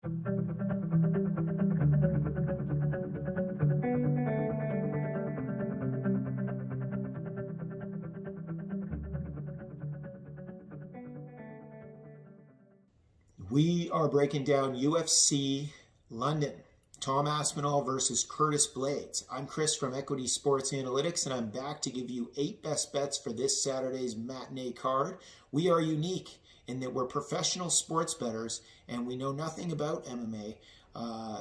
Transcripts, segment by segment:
We are breaking down UFC London. Tom Aspinall versus Curtis Blaydes. I'm Chris from Equity Sports Analytics, and I'm back to give you 8 best bets for this Saturday's matinee card. We are unique in that we're professional sports bettors, and we know nothing about MMA,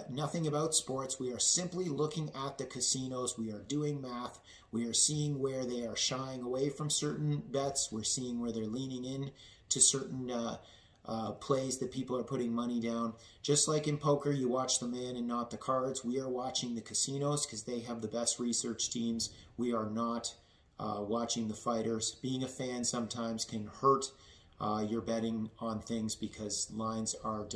nothing about sports. We are simply looking at the casinos. We are doing math. We are seeing where they are shying away from certain bets. We're seeing where they're leaning in to certain plays that people are putting money down. Just like in poker, you watch the man and not the cards. We are watching the casinos because they have the best research teams. We are not watching the fighters. Being a fan sometimes can hurt your betting on things because lines are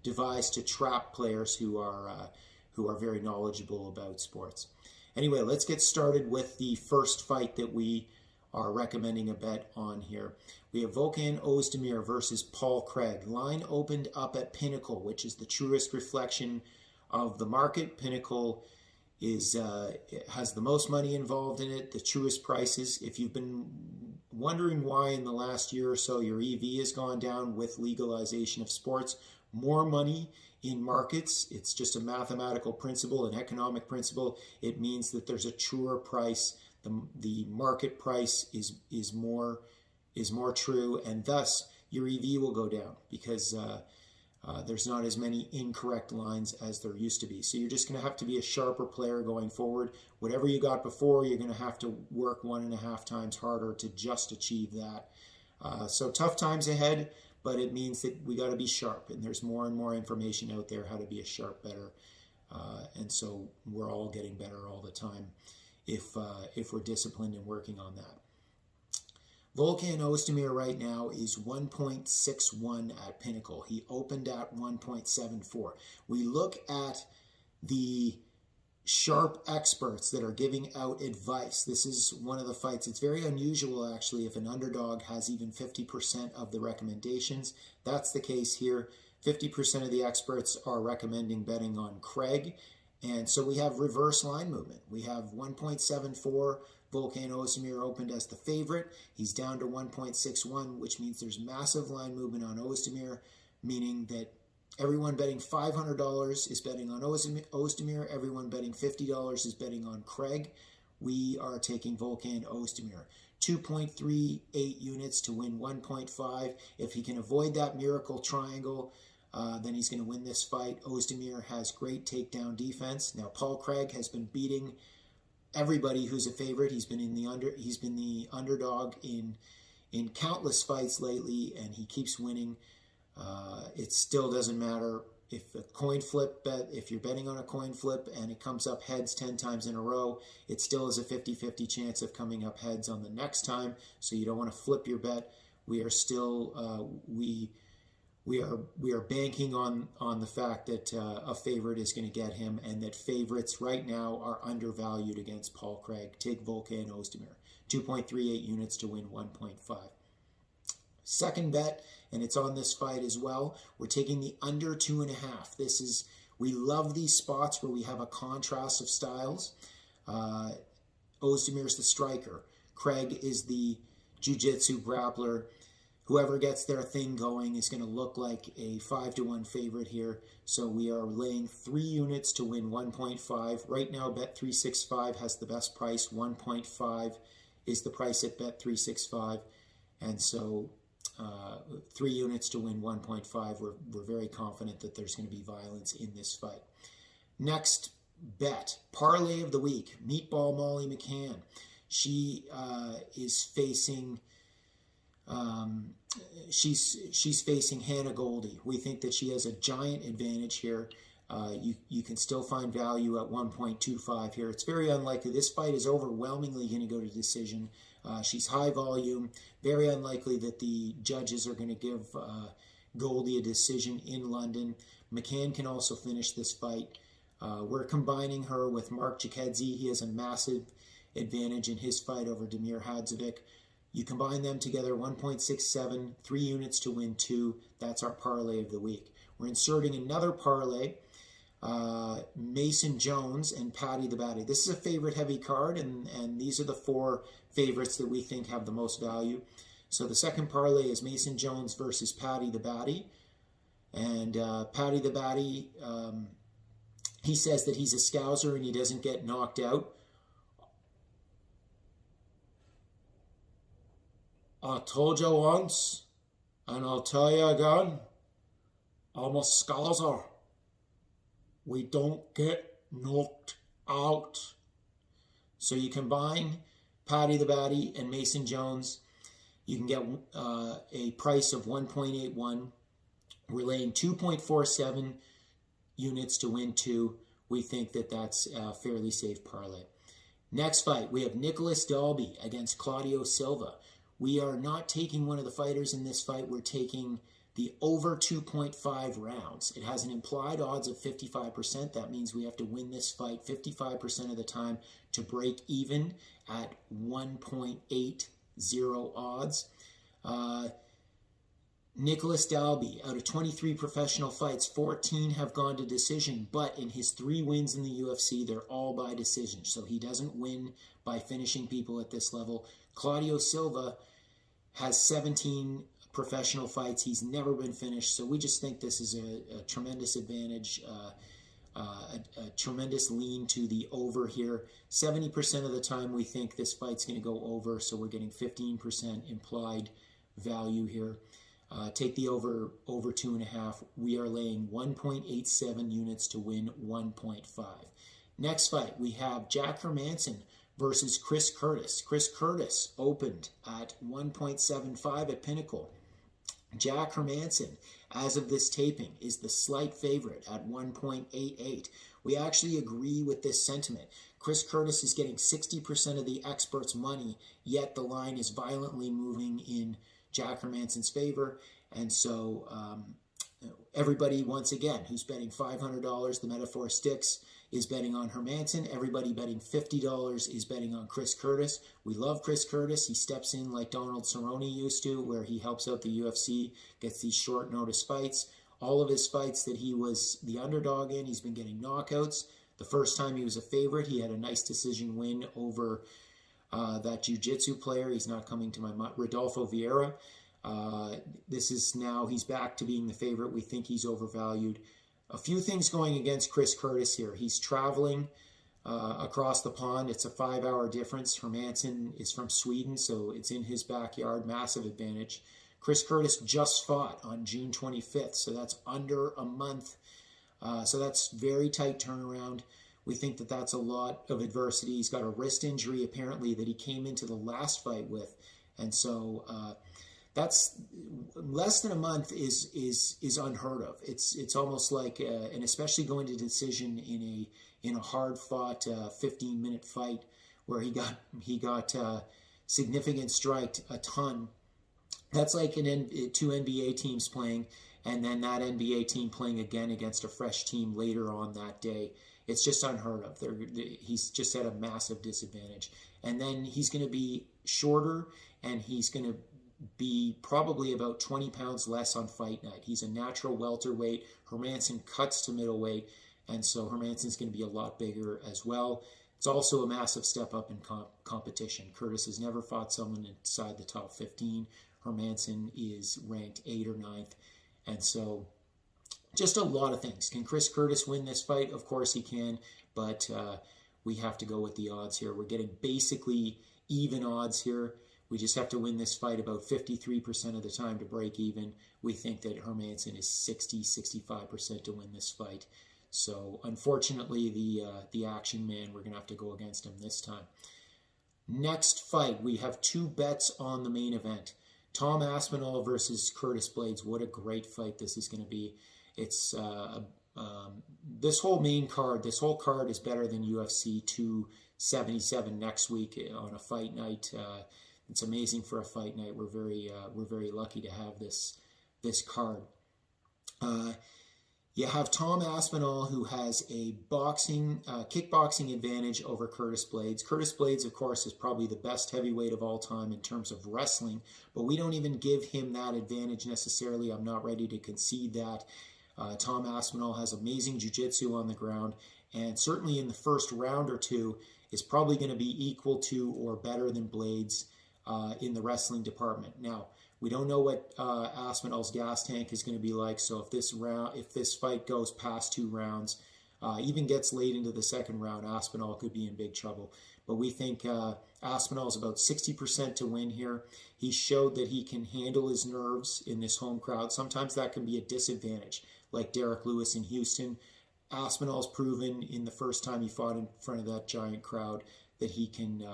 devised to trap players who are very knowledgeable about sports. Anyway, let's get started with the first fight that we are recommending a bet on here. We have Oezdemir versus Paul Craig. Line opened up at Pinnacle, which is the truest reflection of the market. Pinnacle has the most money involved in it, the truest prices. If you've been wondering why in the last year or so your EV has gone down with legalization of sports, more money in markets, it's just a mathematical principle, an economic principle. It means that there's a truer price. The market price is more true, and thus your EV will go down because there's not as many incorrect lines as there used to be. So you're just going to have to be a sharper player going forward. Whatever you got before, you're going to have to work 1.5 times harder to just achieve that. So tough times ahead, but it means that we got to be sharp, and there's more and more information out there how to be a sharp bettor, and so we're all getting better all the time if we're disciplined and working on that. Oezdemir right now is 1.61 at Pinnacle. He opened at 1.74. We look at the sharp experts that are giving out advice. This is one of the fights. It's very unusual, actually, if an underdog has even 50% of the recommendations. That's the case here. 50% of the experts are recommending betting on Craig. And so we have reverse line movement. We have 1.74. Oezdemir opened as the favorite. He's down to 1.61, which means there's massive line movement on Oezdemir, meaning that everyone betting $500 is betting on Oezdemir. Everyone betting $50 is betting on Craig. We are taking Oezdemir. 2.38 units to win 1.5. If he can avoid that miracle triangle, then he's going to win this fight. Oezdemir has great takedown defense. Now, Paul Craig has been beating everybody who's a favorite. He's been the underdog in countless fights lately, and he keeps winning. It still doesn't matter if a coin flip bet. If you're betting on a coin flip and it comes up heads 10 times in a row, it still is a 50-50 chance of coming up heads on the next time. So you don't want to flip your bet. We are still we are banking on the fact that a favorite is going to get him, and that favorites right now are undervalued against Paul Craig. Take Oezdemir. 2.38 units to win 1.5. Second bet, and it's on this fight as well. We're taking the under 2.5. We love these spots where we have a contrast of styles. Oezdemir's the striker. Craig is the jiu-jitsu grappler. Whoever gets their thing going is going to look like a 5-1 favorite here. So we are laying 3 units to win 1.5. Right now, Bet365 has the best price. 1.5 is the price at Bet365. And so 3 units to win 1.5. We're very confident that there's going to be violence in this fight. Next bet, parlay of the week, Meatball Molly McCann. She is facing... she's facing Hannah Goldie. We think that she has a giant advantage here. You can still find value at 1.25 here. It's very unlikely. This fight is overwhelmingly going to go to decision. She's high volume. Very unlikely that the judges are going to give Goldie a decision in London. McCann can also finish this fight. We're combining her with Mark Jakedzi. He has a massive advantage in his fight over Damir Hadzovic. You combine them together, 1.67, 3 units to win 2. That's our parlay of the week. we're inserting another parlay. Mason Jones and Paddy the Baddy. This is a favorite heavy card, and these are the 4 favorites that we think have the most value. So the second parlay is Mason Jones versus Paddy the Baddy. And Paddy the Baddy, he says that he's a scouser and he doesn't get knocked out. I told you once, and I'll tell you again, I'm a scouser. We don't get knocked out. So you combine Paddy the Baddy and Mason Jones, you can get a price of 1.81. We're laying 2.47 units to win 2. We think that that's a fairly safe parlay. Next fight, we have Nicholas Dalby against Claudio Silva. We are not taking one of the fighters in this fight. We're taking the over 2.5 rounds. It has an implied odds of 55%. That means we have to win this fight 55% of the time to break even at 1.80 odds. Nicholas Dalby, out of 23 professional fights, 14 have gone to decision, but in his 3 wins in the UFC, they're all by decision. So he doesn't win by finishing people at this level. Claudio Silva has 17 professional fights. He's never been finished. So we just think this is a tremendous advantage, a tremendous lean to the over here. 70% of the time we think this fight's going to go over, so we're getting 15% implied value here. Take the over 2.5. We are laying 1.87 units to win 1.5. Next fight, we have Jack Hermansson versus Chris Curtis. Chris Curtis opened at 1.75 at Pinnacle. Jack Hermansson, as of this taping, is the slight favorite at 1.88. We actually agree with this sentiment. Chris Curtis is getting 60% of the experts' money, yet the line is violently moving in Jack Hermansson's favor. And so everybody, once again, who's betting $500, the metaphor sticks, is betting on Hermansson. Everybody betting $50 is betting on Chris Curtis. We love Chris Curtis. He steps in like Donald Cerrone used to, where he helps out the UFC, gets these short notice fights. All of his fights that he was the underdog in, he's been getting knockouts. The first time he was a favorite, he had a nice decision win over that jiu-jitsu player. He's not coming to my mind, Rodolfo Vieira. This is now, he's back to being the favorite. We think he's overvalued. A few things going against Chris Curtis here. He's traveling across the pond. It's a 5-hour difference. Hermansson is from Sweden, so it's in his backyard. Massive advantage. Chris Curtis just fought on June 25th, so that's under a month. So that's very tight turnaround. We think that that's a lot of adversity. He's got a wrist injury, apparently, that he came into the last fight with. And so that's less than a month is unheard of. It's almost like, and especially going to decision in a hard fought 15-minute fight where he got significant striked a ton. That's like two NBA teams playing, and then that NBA team playing again against a fresh team later on that day. It's just unheard of. He's just at a massive disadvantage. And then he's going to be shorter, and he's going to be probably about 20 pounds less on fight night. He's a natural welterweight. Hermansson cuts to middleweight, and so Hermansson's going to be a lot bigger as well. It's also a massive step up in competition. Curtis has never fought someone inside the top 15. Hermansson is ranked 8th or 9th. And so just a lot of things. Can Chris Curtis win this fight? Of course he can, but we have to go with the odds here. We're getting basically even odds here. We just have to win this fight about 53% of the time to break even. We think that Hermansson is 65% to win this fight. So unfortunately, the action man, we're going to have to go against him this time. Next fight, we have 2 bets on the main event. Tom Aspinall versus Curtis Blaydes. What a great fight this is going to be. It's this whole main card, this whole card is better than UFC 277 next week on a fight night. It's amazing for a fight night. We're very lucky to have this card. You have Tom Aspinall, who has a kickboxing advantage over Curtis Blaydes. Curtis Blaydes, of course, is probably the best heavyweight of all time in terms of wrestling, but we don't even give him that advantage necessarily. I'm not ready to concede that. Tom Aspinall has amazing jiu-jitsu on the ground, and certainly in the first round or two is probably going to be equal to or better than Blaydes in the wrestling department. Now, we don't know what Aspinall's gas tank is going to be like, so if this fight goes past 2 rounds, even gets late into the second round, Aspinall could be in big trouble. But we think Aspinall's about 60% to win here. He showed that he can handle his nerves in this home crowd. Sometimes that can be a disadvantage, like Derek Lewis in Houston. Aspinall's proven in the first time he fought in front of that giant crowd that he can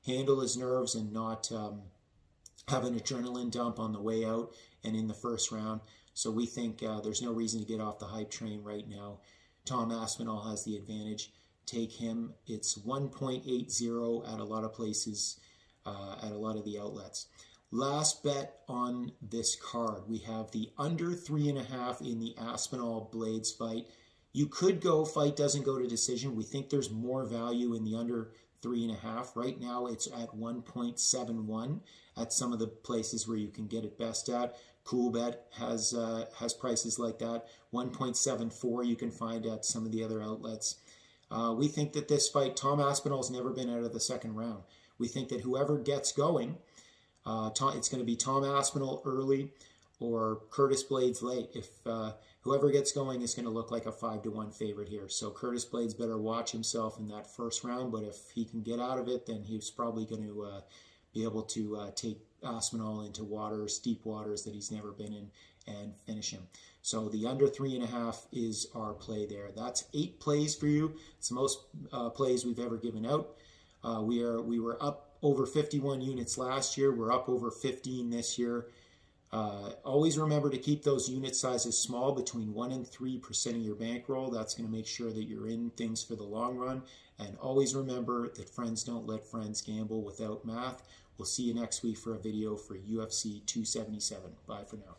handle his nerves and not have an adrenaline dump on the way out and in the first round. So we think there's no reason to get off the hype train right now. Tom Aspinall has the advantage. Take him. It's 1.80 at a lot of places, at a lot of the outlets. Last bet on this card, we have the under 3.5 in the Aspinall-Blaydes fight. You could go fight doesn't go to decision. We think there's more value in the under 3.5. Right now it's at 1.71 at some of the places where you can get it best at. Coolbet has prices like that. 1.74 you can find at some of the other outlets. We think that this fight, Tom Aspinall's never been out of the second round. We think that whoever gets going, it's going to be Tom Aspinall early or Curtis Blaydes late. If whoever gets going is going to look like a 5-1 favorite here. So Curtis Blaydes better watch himself in that first round, but if he can get out of it, then he's probably going to be able to take Aspinall into waters, deep waters that he's never been in, and finish him. So the under 3.5 is our play there. That's 8 plays for you. It's the most plays we've ever given out. We were up over 51 units last year. We're up over 15 this year. Always remember to keep those unit sizes small, between 1% and 3% of your bankroll. That's going to make sure that you're in things for the long run. And always remember that friends don't let friends gamble without math. We'll see you next week for a video for UFC 277. Bye for now.